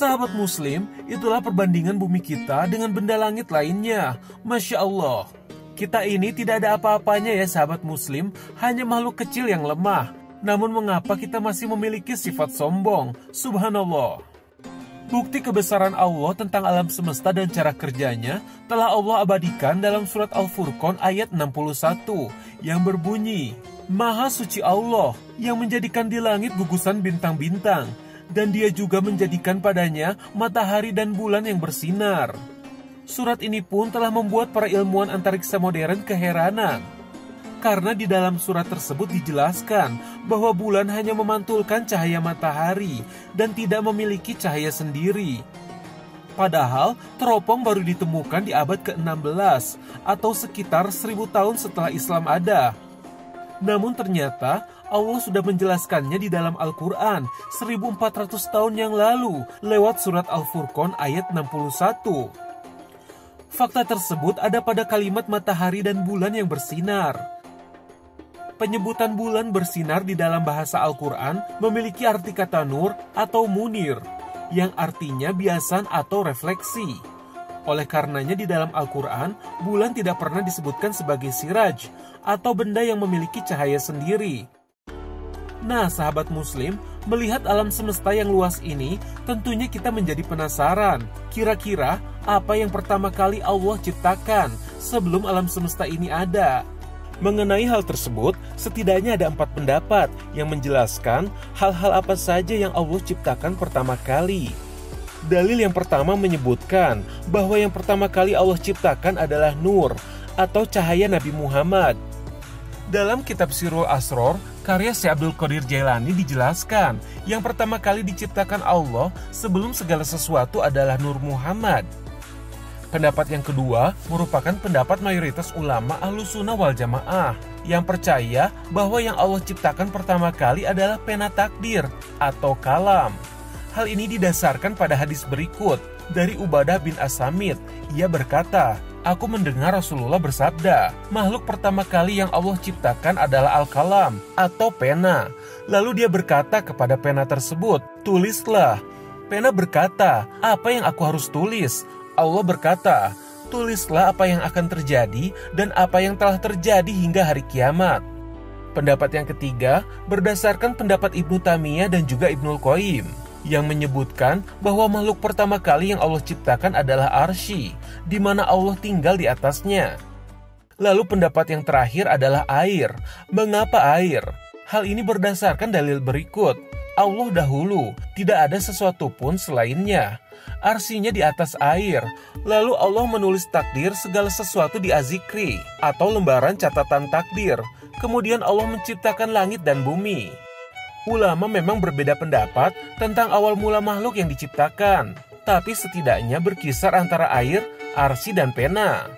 Sahabat muslim, itulah perbandingan bumi kita dengan benda langit lainnya. Masya Allah. Kita ini tidak ada apa-apanya ya sahabat muslim, hanya makhluk kecil yang lemah. Namun mengapa kita masih memiliki sifat sombong? Subhanallah. Bukti kebesaran Allah tentang alam semesta dan cara kerjanya telah Allah abadikan dalam surat Al-Furqan ayat 61 yang berbunyi, Maha suci Allah yang menjadikan di langit gugusan bintang-bintang, dan dia juga menjadikan padanya matahari dan bulan yang bersinar. Surat ini pun telah membuat para ilmuwan antariksa modern keheranan. Karena di dalam surat tersebut dijelaskan bahwa bulan hanya memantulkan cahaya matahari dan tidak memiliki cahaya sendiri. Padahal teropong baru ditemukan di abad ke-16 atau sekitar 1000 tahun setelah Islam ada. Namun ternyata Allah sudah menjelaskannya di dalam Al-Quran 1400 tahun yang lalu lewat surat Al-Furqan ayat 61. Fakta tersebut ada pada kalimat matahari dan bulan yang bersinar. Penyebutan bulan bersinar di dalam bahasa Al-Quran memiliki arti kata nur atau munir, yang artinya biasan atau refleksi. Oleh karenanya di dalam Al-Quran, bulan tidak pernah disebutkan sebagai siraj, atau benda yang memiliki cahaya sendiri. Nah, sahabat muslim, melihat alam semesta yang luas ini, tentunya kita menjadi penasaran. Kira-kira apa yang pertama kali Allah ciptakan sebelum alam semesta ini ada? Mengenai hal tersebut, setidaknya ada 4 pendapat yang menjelaskan hal-hal apa saja yang Allah ciptakan pertama kali. Dalil yang pertama menyebutkan bahwa yang pertama kali Allah ciptakan adalah nur atau cahaya Nabi Muhammad. Dalam kitab Sirrul Asror, karya Syekh Abdul Qadir Jailani dijelaskan yang pertama kali diciptakan Allah sebelum segala sesuatu adalah Nur Muhammad. Pendapat yang kedua merupakan pendapat mayoritas ulama Ahlussunnah wal Jamaah yang percaya bahwa yang Allah ciptakan pertama kali adalah pena takdir atau kalam. Hal ini didasarkan pada hadis berikut dari Ubadah bin As-Samit. Ia berkata, aku mendengar Rasulullah bersabda, makhluk pertama kali yang Allah ciptakan adalah Al-Kalam atau pena. Lalu dia berkata kepada pena tersebut, tulislah. Pena berkata, apa yang aku harus tulis? Allah berkata, tulislah apa yang akan terjadi dan apa yang telah terjadi hingga hari kiamat. Pendapat yang ketiga berdasarkan pendapat Ibnu Taimiyah dan juga Ibnul Qayyim yang menyebutkan bahwa makhluk pertama kali yang Allah ciptakan adalah arsy, di mana Allah tinggal di atasnya. Lalu pendapat yang terakhir adalah air. Mengapa air? Hal ini berdasarkan dalil berikut. Allah dahulu, tidak ada sesuatu pun selainnya. Arsinya di atas air. Lalu Allah menulis takdir segala sesuatu di azikri atau lembaran catatan takdir. Kemudian Allah menciptakan langit dan bumi. Ulama memang berbeda pendapat tentang awal mula makhluk yang diciptakan, tapi setidaknya berkisar antara air, arsy, dan pena.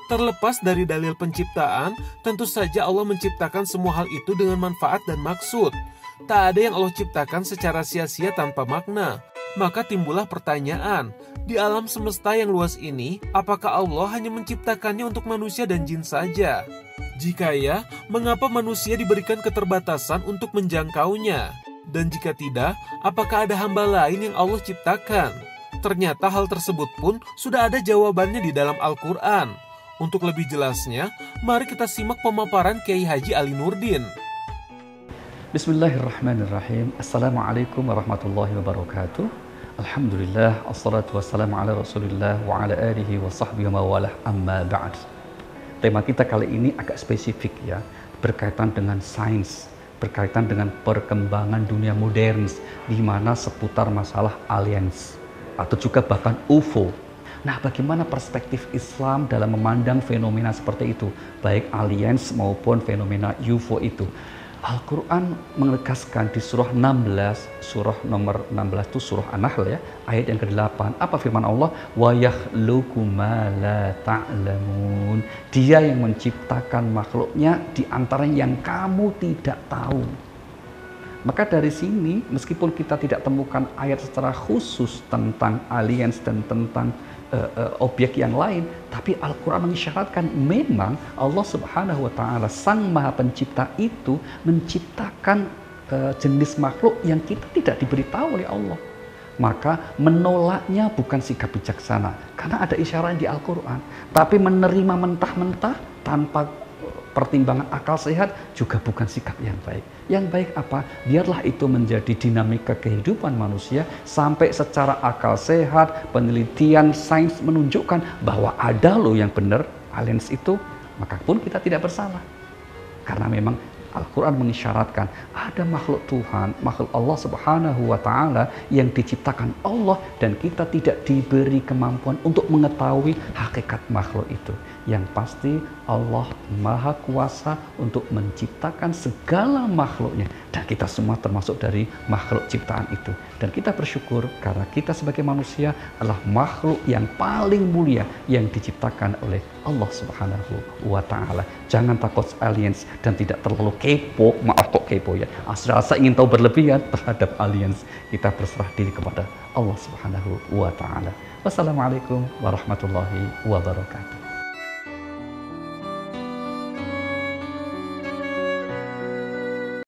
Terlepas dari dalil penciptaan, tentu saja Allah menciptakan semua hal itu dengan manfaat dan maksud. Tak ada yang Allah ciptakan secara sia-sia tanpa makna. Maka timbullah pertanyaan, di alam semesta yang luas ini, apakah Allah hanya menciptakannya untuk manusia dan jin saja? Jika ya, mengapa manusia diberikan keterbatasan untuk menjangkaunya? Dan jika tidak, apakah ada hamba lain yang Allah ciptakan? Ternyata hal tersebut pun sudah ada jawabannya di dalam Al-Quran. Untuk lebih jelasnya, mari kita simak pemaparan Kiai Haji Ali Nurdin. Bismillahirrahmanirrahim. Assalamualaikum warahmatullahi wabarakatuh. Alhamdulillah, assalatu wassalamu ala rasulillah wa ala alihi wa sahbihi wa mawalah, amma ba'd. Tema kita kali ini agak spesifik ya, berkaitan dengan sains, berkaitan dengan perkembangan dunia modern, di mana seputar masalah aliens, atau juga bahkan UFO. Nah, bagaimana perspektif Islam dalam memandang fenomena seperti itu, baik aliens maupun fenomena UFO itu? Al-Quran menegaskan di surah 16, surah nomor 16 itu surah An-Nahl ya, ayat yang ke-8. Apa firman Allah? Wa yakhluqu ma la ta'lamun. Dia yang menciptakan makhluknya di antara yang kamu tidak tahu. Maka dari sini, meskipun kita tidak temukan ayat secara khusus tentang aliens dan tentang objek yang lain, tapi Al-Quran mengisyaratkan memang Allah Subhanahu wa Ta'ala, Sang Maha Pencipta itu menciptakan jenis makhluk yang kita tidak diberitahu oleh Allah. Maka menolaknya bukan sikap bijaksana, karena ada isyarat di Al-Quran. Tapi menerima mentah-mentah tanpa pertimbangan akal sehat juga bukan sikap yang baik. Yang baik apa? Biarlah itu menjadi dinamika kehidupan manusia sampai secara akal sehat, penelitian sains menunjukkan bahwa ada loh yang benar, aliens itu, maka pun kita tidak bersalah. Karena memang Al-Quran mengisyaratkan ada makhluk Tuhan, makhluk Allah Subhanahu wa Ta'ala yang diciptakan Allah, dan kita tidak diberi kemampuan untuk mengetahui hakikat makhluk itu. Yang pasti Allah Maha Kuasa untuk menciptakan segala makhluknya, dan kita semua termasuk dari makhluk ciptaan itu. Dan kita bersyukur karena kita sebagai manusia adalah makhluk yang paling mulia yang diciptakan oleh Allah Subhanahu wa Ta'ala. Jangan takut aliens dan tidak terlalu kepo, maaf kok kepo ya, rasa ingin tahu berlebihan terhadap aliens. Kita berserah diri kepada Allah Subhanahu wa Ta'ala. Wassalamualaikum warahmatullahi wabarakatuh.